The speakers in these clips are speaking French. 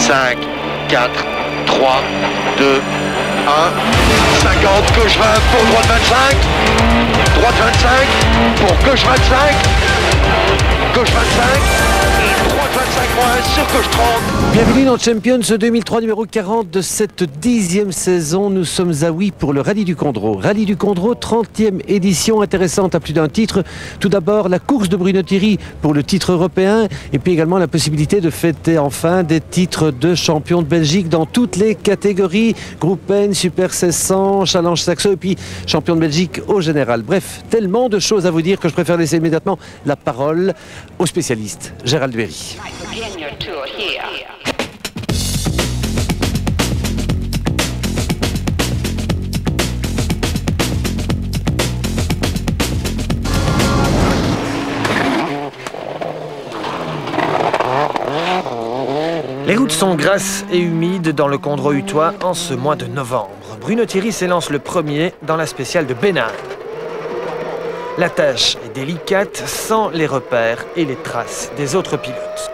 5, 4, 3, 2, 1, 50, gauche 20 pour droite 25, droite 25, pour gauche 25, gauche 25, et droite 25 moins sur gauche 30. Bienvenue dans Champions 2003 numéro 40 de cette 10e saison. Nous sommes à Oui pour le Rallye du Condro. Rallye du Condro, 30e édition intéressante à plus d'un titre. Tout d'abord la course de Bruno Thierry pour le titre européen et puis également la possibilité de fêter enfin des titres de champion de Belgique dans toutes les catégories. Groupe N, Super 1600, Challenge Saxo et puis champion de Belgique au général. Bref, tellement de choses à vous dire que je préfère laisser immédiatement la parole au spécialiste Gérald Berry. Les routes sont grasses et humides dans le Condro Utois en ce mois de novembre. Bruno Thierry s'élance le premier dans la spéciale de Bénin. La tâche est délicate sans les repères et les traces des autres pilotes.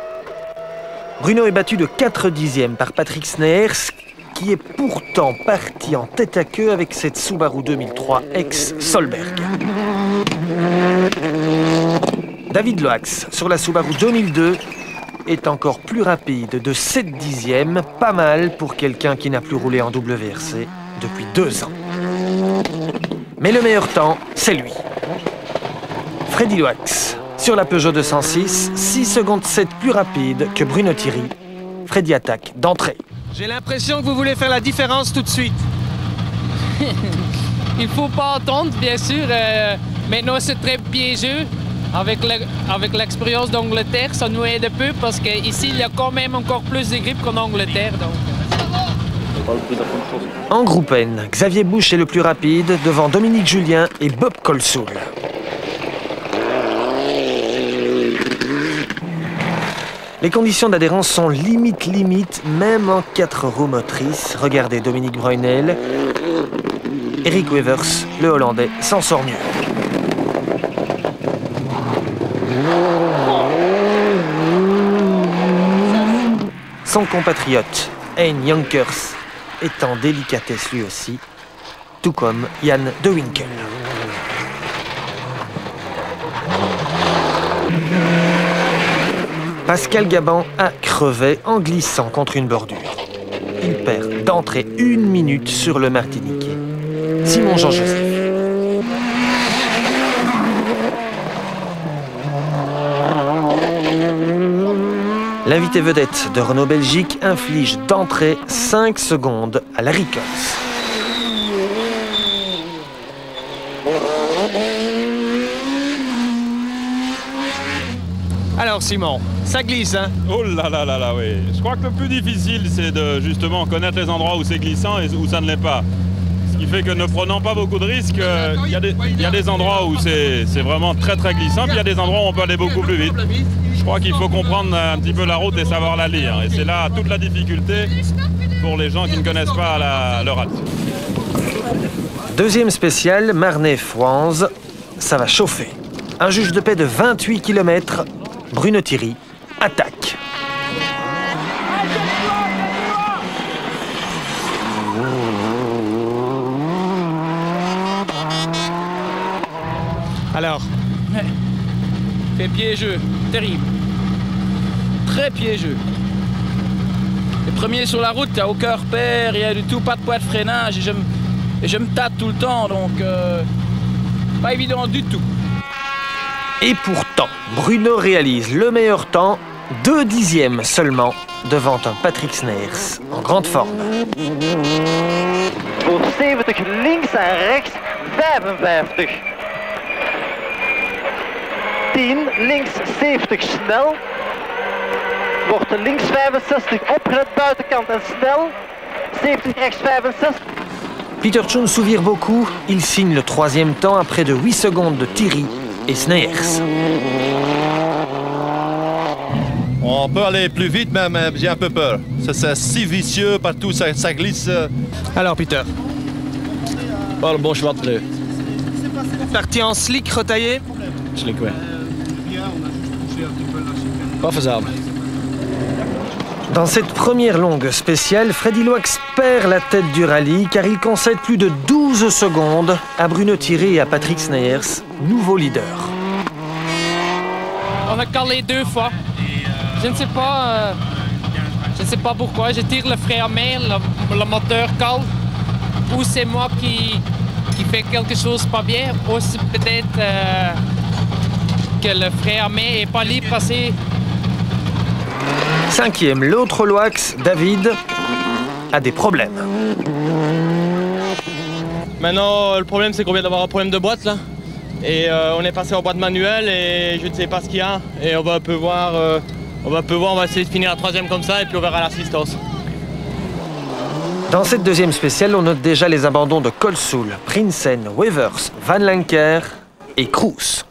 Bruno est battu de 4 dixièmes par Patrick Sneers, qui est pourtant parti en tête à queue avec cette Subaru 2003 ex-Solberg. David Loax, sur la Subaru 2002, est encore plus rapide de 7 dixièmes, pas mal pour quelqu'un qui n'a plus roulé en WRC depuis 2 ans. Mais le meilleur temps, c'est lui. Freddy Loax, sur la Peugeot 206, 6 secondes 7 plus rapide que Bruno Thierry. Freddy attaque d'entrée. J'ai l'impression que vous voulez faire la différence tout de suite. Il faut pas attendre, bien sûr. Maintenant, c'est très piégeux. Avec l'expérience d'Angleterre, ça nous aide un peu parce qu'ici, il y a quand même encore plus de grippe qu'en Angleterre. Donc. En groupe N, Xavier Bouche est le plus rapide devant Dominique Julien et Bob Colsoul. Les conditions d'adhérence sont limite, même en 4 roues motrices. Regardez Dominique Bruyneel. Eric Wevers, le Hollandais, s'en sort mieux. Son compatriote, Hein Yonkers, est en délicatesse lui aussi, tout comme Yann De Winkel. Pascal Gabon a crevé en glissant contre une bordure. Il perd d'entrée 1 minute sur le Martiniquais. Simon Jean-Joseph. L'invité vedette de Renault Belgique inflige d'entrée 5 secondes à Larry Cox. Alors Simon, ça glisse, hein? Oh là là là là, oui. Je crois que le plus difficile, c'est de justement connaître les endroits où c'est glissant et où ça ne l'est pas. Ce qui fait que ne prenant pas beaucoup de risques, il y a des endroits où c'est vraiment très glissant, puis il y a des endroits où on peut aller beaucoup plus vite. Je crois qu'il faut comprendre un petit peu la route et savoir la lire. Et c'est là toute la difficulté pour les gens qui ne connaissent pas le rallye. Deuxième spécial, Marnay-Fouanze, ça va chauffer. Un juge de paix de 28 km, Bruno Thierry, attaque. Alors, C'est piégeux, terrible. Très piégeux. Le premier sur la route, il n'y a aucun repère, il n'y a du tout pas de poids de freinage et je me tâte tout le temps, donc pas évident du tout. Et pourtant, Bruno réalise le meilleur temps, 2 dixièmes seulement, devant un Patrick Sneers en grande forme. Voor 70 links en rechts 55. 10 links 70 snel. Wordt links 65 opgelet buitenkant en snel. 70 rechts 65. Peter Tschun souvire beaucoup, il signe le 3e temps à près de 8 secondes de Thierry et Sneers. On peut aller plus vite, mais j'ai un peu peur. C'est si vicieux, partout ça glisse. alors Peter, Pas le bon cheval de pneu. parti en slick retaillé. Slick, ouais. Pas faisable. Dans cette première longue spéciale, Freddy Loax perd la tête du rallye car il concède plus de 12 secondes à Bruno Thierry et à Patrick Sneyers, nouveau leader. On a calé 2 fois. Je ne sais pas pourquoi. Je tire le frein à main, le moteur cale. Ou c'est moi qui fait quelque chose pas bien. Ou c'est peut-être que le frein à main n'est pas libre assez. 5e, l'autre Loax, David, a des problèmes. Maintenant, le problème, c'est qu'on vient d'avoir un problème de boîte, là. Et on est passé en boîte manuelle et je ne sais pas ce qu'il y a. Et on va voir, on va essayer de finir la 3e comme ça et puis on verra l'assistance. Dans cette deuxième spéciale, on note déjà les abandons de Colsoul, Prinsen, Wevers, Van Lanker et Kroes.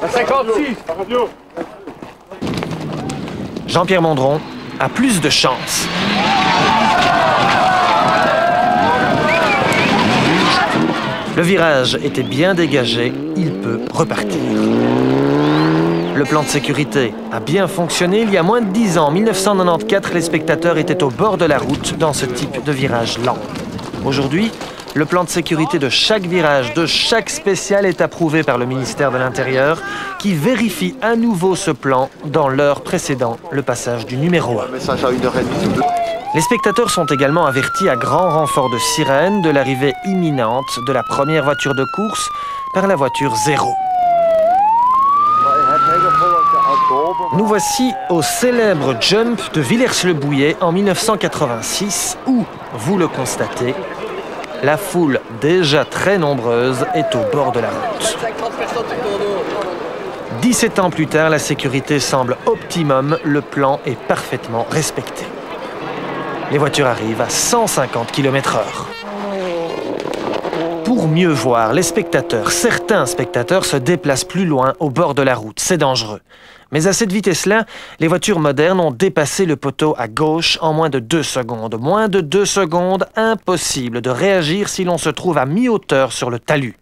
À 56. Jean-Pierre Mondron a plus de chance. Le virage était bien dégagé, il peut repartir. Le plan de sécurité a bien fonctionné. Il y a moins de 10 ans, en 1994, les spectateurs étaient au bord de la route dans ce type de virage lent. Aujourd'hui, le plan de sécurité de chaque virage, de chaque spécial est approuvé par le ministère de l'Intérieur qui vérifie à nouveau ce plan dans l'heure précédant le passage du numéro 1. Les spectateurs sont également avertis à grand renfort de sirène de l'arrivée imminente de la première voiture de course par la voiture 0. Nous voici au célèbre jump de Villers-le-Bouillet en 1986 où, vous le constatez, la foule, déjà très nombreuse, est au bord de la route. 17 ans plus tard, la sécurité semble optimum, le plan est parfaitement respecté. Les voitures arrivent à 150 km/h. Pour mieux voir, les spectateurs, certains spectateurs se déplacent plus loin au bord de la route. C'est dangereux. Mais à cette vitesse-là, les voitures modernes ont dépassé le poteau à gauche en moins de 2 secondes. Moins de 2 secondes, impossible de réagir si l'on se trouve à mi-hauteur sur le talus.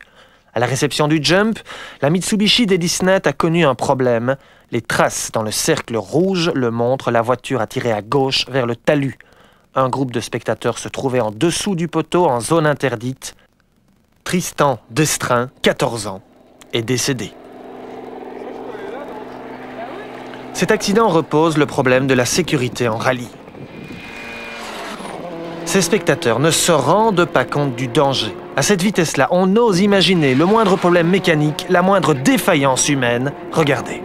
À la réception du jump, la Mitsubishi d'Edisnet a connu un problème. Les traces dans le cercle rouge le montrent, la voiture a tiré à gauche vers le talus. Un groupe de spectateurs se trouvait en dessous du poteau en zone interdite. Tristan Destrin, 14 ans, est décédé. Cet accident repose le problème de la sécurité en rallye. Ces spectateurs ne se rendent pas compte du danger. À cette vitesse-là, on ose imaginer le moindre problème mécanique, la moindre défaillance humaine. Regardez.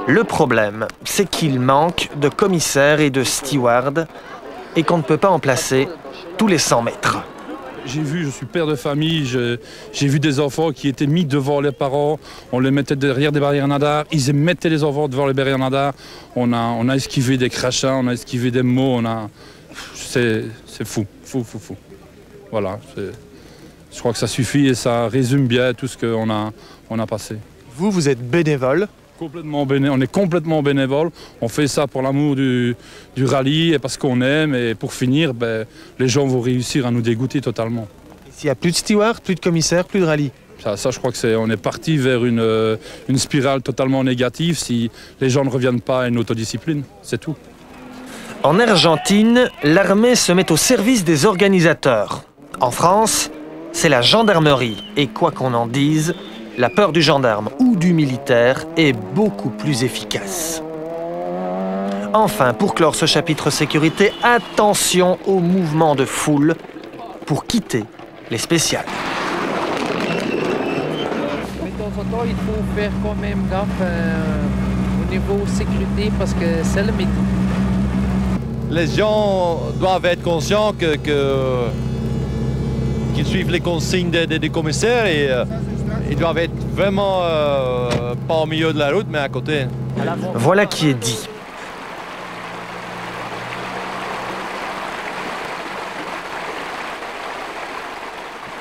Le problème, c'est qu'il manque de commissaires et de stewards et qu'on ne peut pas en placer tous les 100 mètres. J'ai vu, je suis père de famille, j'ai vu des enfants qui étaient mis devant les parents, on les mettait derrière des barrières nadar, ils mettaient les enfants devant les barrières nadar, on a esquivé des crachats, on a esquivé des mots, c'est fou. Voilà, je crois que ça suffit et ça résume bien tout ce qu'on a passé. Vous êtes bénévole? On est complètement bénévole. On fait ça pour l'amour du rallye et parce qu'on aime. Et pour finir, les gens vont réussir à nous dégoûter totalement. S'il n'y a plus de steward, plus de commissaire, plus de rallye? Ça je crois qu'on est parti vers une spirale totalement négative si les gens ne reviennent pas à une autodiscipline. C'est tout. En Argentine, l'armée se met au service des organisateurs. En France, c'est la gendarmerie. Et quoi qu'on en dise, la peur du gendarme ou du militaire est beaucoup plus efficace. Enfin, pour clore ce chapitre sécurité, attention aux mouvements de foule pour quitter les spéciales. Mais de temps en temps, il faut faire quand même gaffe au niveau sécurité parce que c'est le métier. Les gens doivent être conscients qu'ils suivent les consignes des commissaires et ils doivent être vraiment pas au milieu de la route, mais à côté. Voilà qui est dit.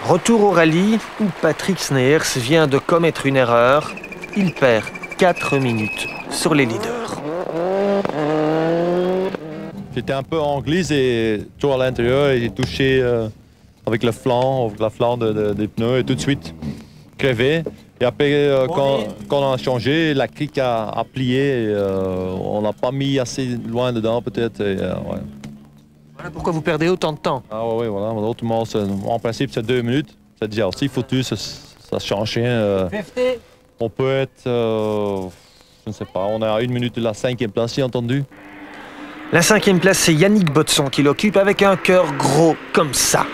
Retour au rallye où Patrick Sneyers vient de commettre une erreur. Il perd 4 minutes sur les leaders. J'étais un peu en glisse et toujours à l'intérieur et j'ai touché avec la flanc des pneus et tout de suite, crevé. Et après, quand on a changé, la crique a plié. Et, on l'a pas mis assez loin dedans peut-être. Ouais. Voilà pourquoi vous perdez autant de temps. Ah oui, voilà. Autrement, en principe, c'est 2 minutes. C'est déjà aussi foutu, ça change rien. On peut être, je ne sais pas, on est à 1 minute de la 5e place, j'ai entendu. La 5e place, c'est Yannick Botson qui l'occupe avec un cœur gros comme ça.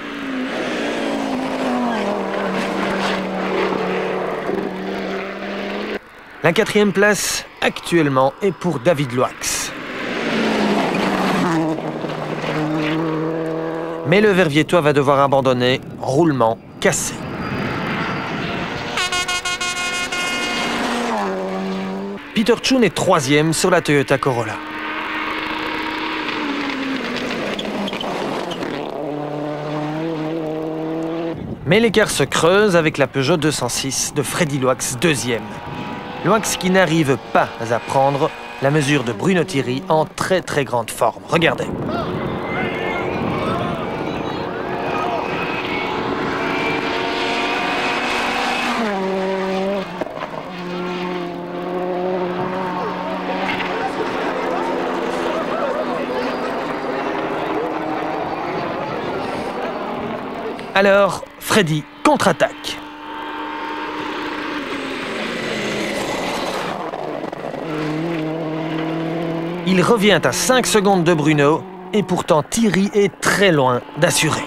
La 4e place, actuellement, est pour David Loax. Mais le Verviétois va devoir abandonner, roulement cassé. Peter Choon est 3e sur la Toyota Corolla. Mais l'écart se creuse avec la Peugeot 206 de Freddy Loax, 2e. Loax qui n'arrive pas à prendre la mesure de Bruno Thierry en très grande forme. Regardez. Alors, Freddy contre-attaque. Il revient à 5 secondes de Bruno et pourtant Thierry est très loin d'assurer.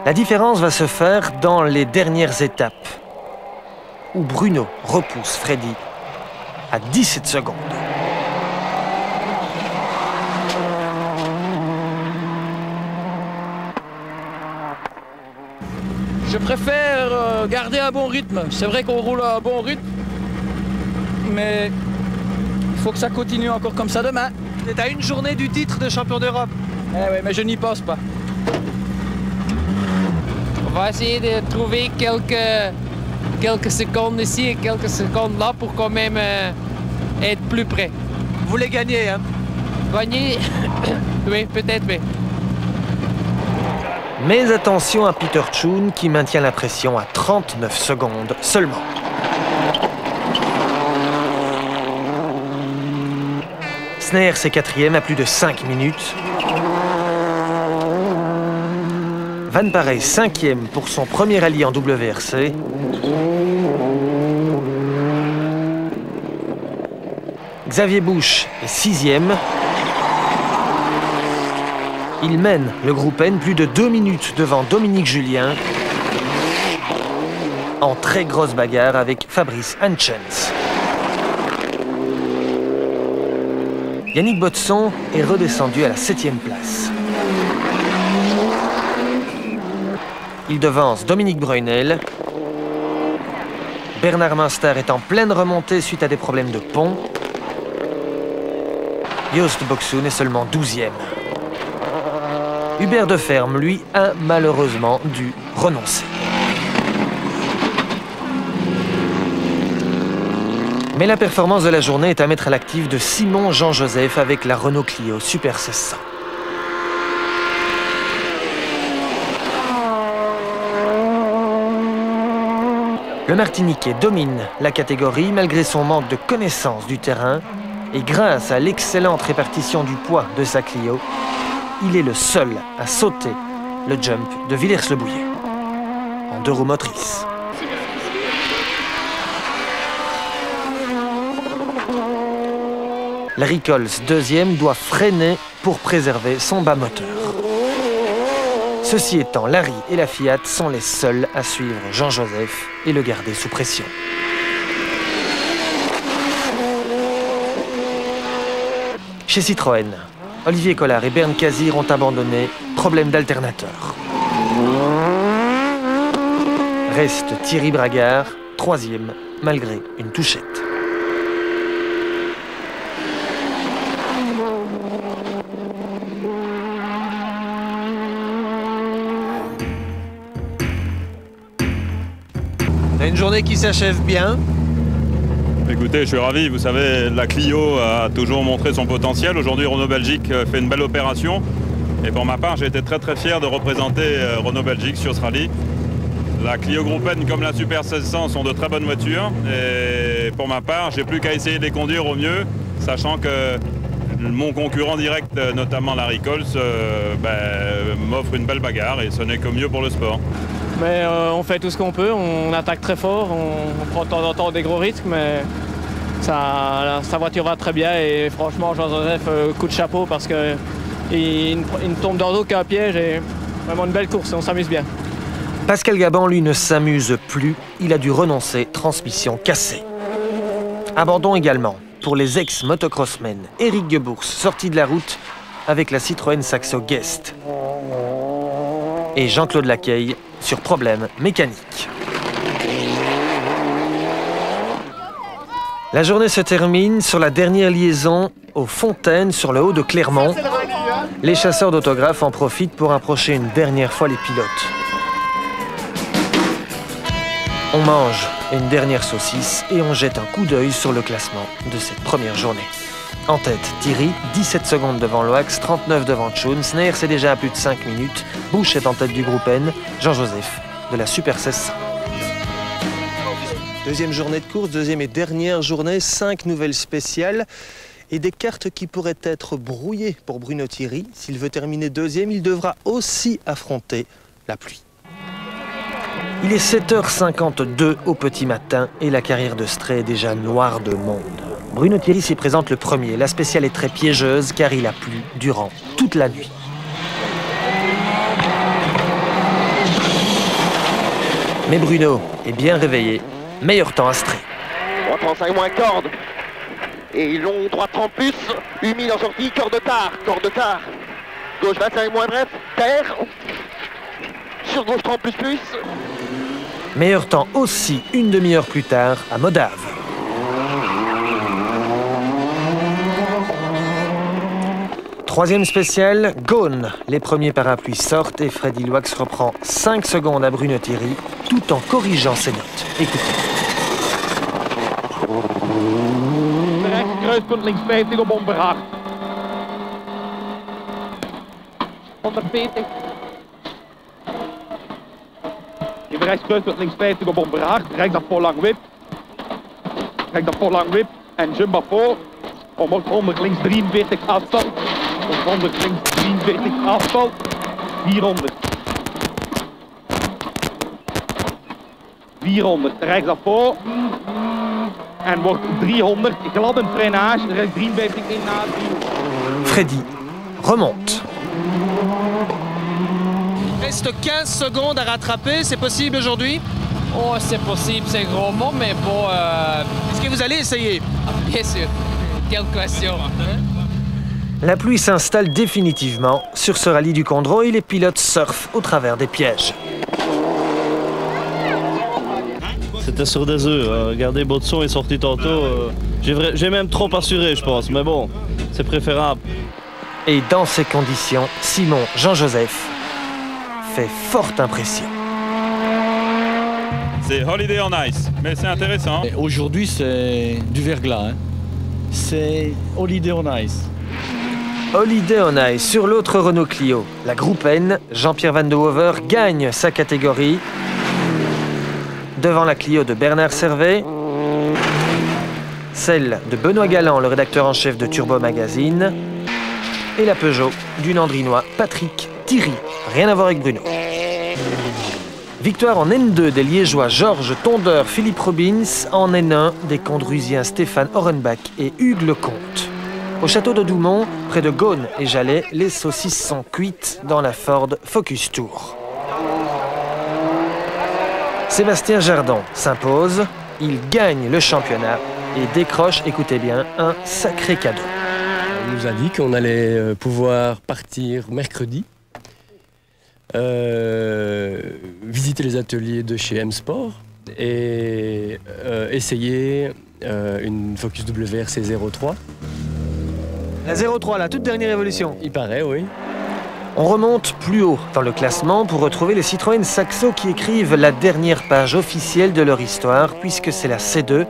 La différence va se faire dans les dernières étapes où Bruno repousse Freddy à 17 secondes. Je préfère garder un bon rythme. C'est vrai qu'on roule à un bon rythme, mais il faut que ça continue encore comme ça demain. C'est à 1 journée du titre de champion d'Europe. Eh oui, mais je n'y pense pas. On va essayer de trouver quelques secondes ici et quelques secondes là pour quand même être plus près. Vous voulez gagner, hein? Gagner? Oui, peut-être, oui. Mais attention à Peter Choon qui maintient la pression à 39 secondes seulement. Snare, c'est 4e à plus de 5 minutes. Van Parey, 5e pour son premier rallye en WRC. Xavier Busch est 6e. Il mène le groupe N plus de 2 minutes devant Dominique Julien en très grosse bagarre avec Fabrice Hanchens. Yannick Botson est redescendu à la 7e place. Il devance Dominique Breunel. Bernard Munster est en pleine remontée suite à des problèmes de pont. Joost Boksoen est seulement 12e. Hubert Deferme, lui, a malheureusement dû renoncer. Mais la performance de la journée est à mettre à l'actif de Simon Jean-Joseph avec la Renault Clio Super 1600. Le Martiniquais domine la catégorie malgré son manque de connaissance du terrain et grâce à l'excellente répartition du poids de sa Clio, il est le seul à sauter le jump de Villers-le-Bouillet en 2 roues motrices. Larry Coles, 2e, doit freiner pour préserver son bas moteur. Ceci étant, Larry et la Fiat sont les seuls à suivre Jean-Joseph et le garder sous pression. Chez Citroën, Olivier Collard et Bernd Kazir ont abandonné, problème d'alternateur. Reste Thierry Bragard, 3e, malgré une touchette. On a une journée qui s'achève bien. Écoutez, je suis ravi. Vous savez, la Clio a toujours montré son potentiel. Aujourd'hui, Renault Belgique fait une belle opération. Et pour ma part, j'ai été très fier de représenter Renault Belgique sur ce rallye. La Clio Groupe N comme la Super 1600 sont de très bonnes voitures. Et pour ma part, j'ai plus qu'à essayer de les conduire au mieux, sachant que mon concurrent direct, notamment Larry Coles, m'offre une belle bagarre et ce n'est que mieux pour le sport. Mais on fait tout ce qu'on peut, on attaque très fort, on prend de temps en temps des gros risques, mais sa voiture va très bien et franchement Jean-Joseph, coup de chapeau parce qu'il ne tombe dans aucun piège et vraiment une belle course, on s'amuse bien. Pascal Gabon, lui, ne s'amuse plus, il a dû renoncer, transmission cassée. Abandon également pour les ex-motocrossmen Éric Gebours, sorti de la route avec la Citroën Saxo Guest. Et Jean-Claude Lacaille sur problème mécanique. La journée se termine sur la dernière liaison aux Fontaines sur le haut de Clermont. Les chasseurs d'autographes en profitent pour approcher une dernière fois les pilotes. On mange une dernière saucisse et on jette un coup d'œil sur le classement de cette première journée. En tête, Thierry, 17 secondes devant Loax, 39 devant Tchoun. Sneer, c'est déjà à plus de 5 minutes. Bush est en tête du groupe N. Jean-Joseph de la Super 1600. Deuxième journée de course, deuxième et dernière journée, 5 nouvelles spéciales et des cartes qui pourraient être brouillées pour Bruno Thierry. S'il veut terminer deuxième, il devra aussi affronter la pluie. Il est 7h52 au petit matin et la carrière de Stray est déjà noire de monde. Bruno Thierry s'y présente le premier. La spéciale est très piégeuse car il a plu durant toute la nuit. Mais Bruno est bien réveillé. Meilleur temps à Stray. 3,35 moins corde. Et long 3,30 plus. Humide en sortie, corde de quart. Gauche 25 moins bref. Terre. Sur gauche 30 plus. Meilleur temps aussi une demi-heure plus tard à Modave. Troisième spécial, Gone. Les premiers parapluies sortent et Freddy Loax reprend 5 secondes à Bruno Thierry tout en corrigeant ses notes. Écoutez. Kruispunt links 50 op Onberhaag. 140. Je rechts kruispunt links 50 op Onberhaag. Rechts dat voor lang wip. Rechts dat voor lang wip. En jump op voor. Om 100 links 43 afstand. Om 100 links 43 afstand. 400. 400. Rechts dat voor. En wordt 300, glad een freinage, er is 53 in na 300. Freddy remonte. Il reste 15 secondes à rattraper, c'est possible aujourd'hui? Oh, c'est possible, c'est gros mot, mais bon... Est-ce que vous allez essayer? Bien sûr. Quelle question. La pluie s'installe définitivement sur ce rallye du Condro et les pilotes surfent au travers des pièges. C'était sur des œufs. Regardez, Botson est sorti tantôt. J'ai même trop assuré, je pense. Mais bon, c'est préférable. Et dans ces conditions, Simon Jean-Joseph fait forte impression. C'est Holiday on Ice, mais c'est intéressant. Aujourd'hui, c'est du verglas. Hein. C'est Holiday on Ice. Holiday on Ice sur l'autre Renault Clio. La Groupe N, Jean-Pierre Van de Hover gagne sa catégorie devant la Clio de Bernard Servet, celle de Benoît Galland, le rédacteur en chef de Turbo Magazine, et la Peugeot du Nandrinois Patrick Thierry. Rien à voir avec Bruno. Victoire en N2 des Liégeois Georges Tondeur, Philippe Robbins, en N1 des Condrusiens Stéphane Orenbach et Hugues Lecomte. Au château de Doumont, près de Gaunes et Jalais, les saucisses sont cuites dans la Ford Focus Tour. Sébastien Jardon s'impose, il gagne le championnat et décroche, écoutez bien, un sacré cadeau. On nous a dit qu'on allait pouvoir partir mercredi, visiter les ateliers de chez M-Sport et essayer une Focus WRC 03. La 03, la toute dernière évolution. Il paraît, oui. On remonte plus haut dans le classement pour retrouver les Citroën Saxo qui écrivent la dernière page officielle de leur histoire, puisque c'est la C2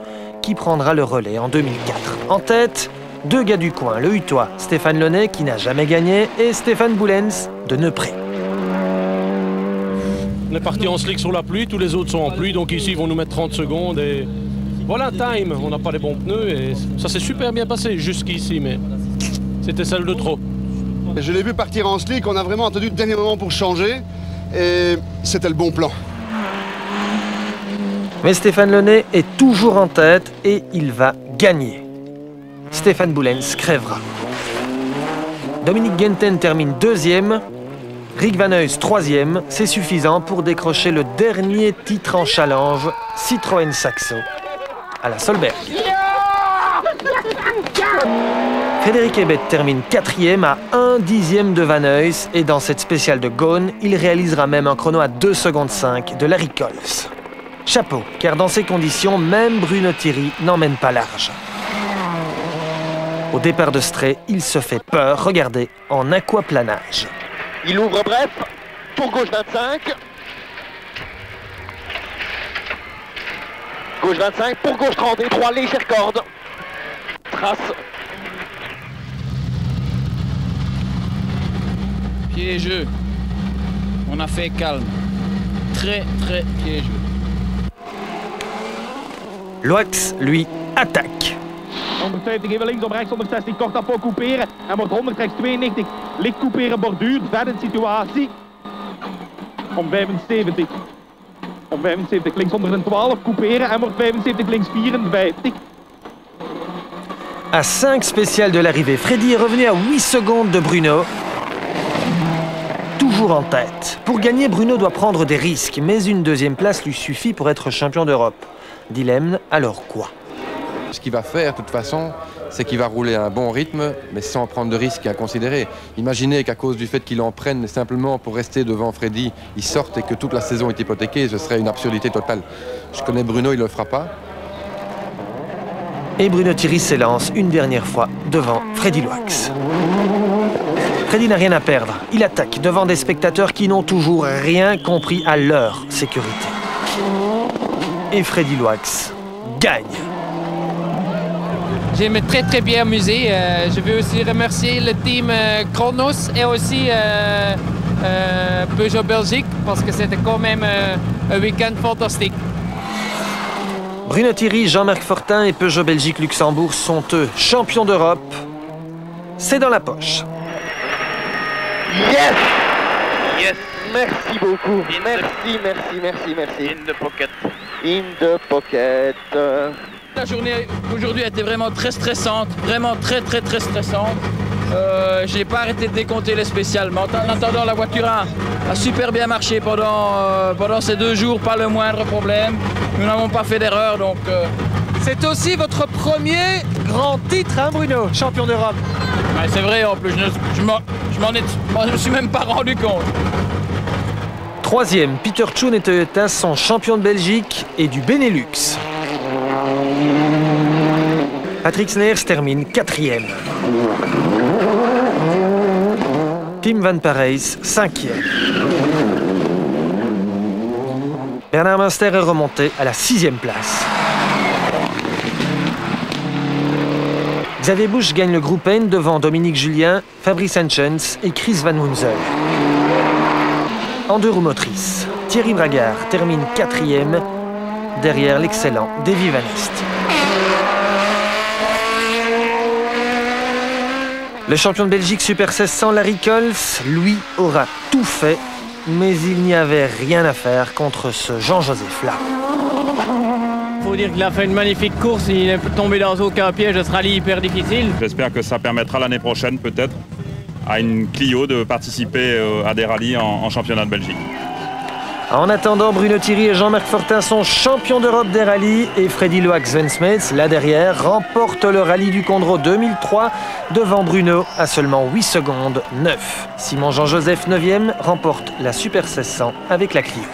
qui prendra le relais en 2004. En tête, deux gars du coin, le Hutois, Stéphane Launay qui n'a jamais gagné et Stéphane Boulens de Neupré. On est parti en slick sur la pluie, tous les autres sont en pluie, donc ici ils vont nous mettre 30 secondes et voilà, time, on n'a pas les bons pneus et ça s'est super bien passé jusqu'ici, mais c'était celle de trop. Je l'ai vu partir en slick, on a vraiment attendu le dernier moment pour changer et c'était le bon plan. Mais Stéphane Launay est toujours en tête et il va gagner. Stéphane Boulens crèvera. Dominique Genten termine deuxième. Rick Van Heus, troisième, c'est suffisant pour décrocher le dernier titre en challenge, Citroën Saxo, à la Solberg. Frédéric Ebet termine quatrième à 1/10 de Van Heus et dans cette spéciale de Gone, il réalisera même un chrono à 2 secondes 5 de Larry Coles. Chapeau, car dans ces conditions, même Bruno Thierry n'emmène pas large. Au départ de Stray, il se fait peur, regardez, en aquaplanage. Il ouvre bref, tour gauche 25. Gauche 25, pour gauche 30 et 3 légères cordes. Trace. Piégeux. On a fait calme. Très piégeux. Loax, lui, attaque. 150 even links, op rechts 160, kort afval couperen. En wordt 100 rechts 92, licht couperen borduur, verder situatie. Om 75. Om 75 links 112, couperen en wordt 75 links 54. À 5 spéciales de l'arrivée, Freddy est revenu à 8 secondes de Bruno. Toujours en tête. Pour gagner, Bruno doit prendre des risques, mais une deuxième place lui suffit pour être champion d'Europe. Dilemme, alors quoi? Ce qu'il va faire, de toute façon, c'est qu'il va rouler à un bon rythme, mais sans prendre de risques inconsidérés. Imaginez qu'à cause du fait qu'il en prenne simplement pour rester devant Freddy, il sorte et que toute la saison est hypothéquée, ce serait une absurdité totale. Je connais Bruno, il ne le fera pas. Et Bruno Thierry s'élance une dernière fois devant Freddy Loax. Freddy n'a rien à perdre. Il attaque devant des spectateurs qui n'ont toujours rien compris à leur sécurité. Et Freddy Loax gagne. Je me très bien amusé. Je veux aussi remercier le team Chronos et aussi Peugeot Belgique parce que c'était quand même un week-end fantastique. Bruno Thierry, Jean-Marc Fortin et Peugeot Belgique Luxembourg sont eux champions d'Europe. C'est dans la poche. Yes! Yes! Merci beaucoup. Merci. In the pocket. In the pocket. La journée aujourd'hui a été vraiment très stressante, vraiment très stressante. Je n'ai pas arrêté de décompter les spéciales, mais en attendant, la voiture a super bien marché pendant ces 2 jours, pas le moindre problème. Nous n'avons pas fait d'erreur, donc... C'est aussi votre premier grand titre, hein, Bruno, champion d'Europe. Ouais, c'est vrai, en plus, je me suis même pas rendu compte. Troisième, Peter Tschun et Toyota sont champions de Belgique et du Benelux. Patrick Sners termine 4e. Tim Van Parijs, 5e. Bernard Munster est remonté à la 6e place. Xavier Busch gagne le groupe N devant Dominique Julien, Fabrice Henschens et Chris Van Munzel. En 2 roues motrices, Thierry Bragard termine 4e, derrière l'excellent Davy Van Est. Le champion de Belgique Super 1600, Larry Coles, lui, aura tout fait, mais il n'y avait rien à faire contre ce Jean-Joseph là. Il faut dire qu'il a fait une magnifique course, il n'est tombé dans aucun piège, ce rallye hyper difficile. J'espère que ça permettra l'année prochaine peut-être à une Clio de participer à des rallyes en championnat de Belgique. En attendant, Bruno Thierry et Jean-Marc Fortin sont champions d'Europe des rallyes et Freddy Loax Van Smeets, là derrière, remporte le rallye du Condro 2003 devant Bruno à seulement 8 secondes 9. Simon Jean-Joseph 9e remporte la Super 1600 avec la Clio.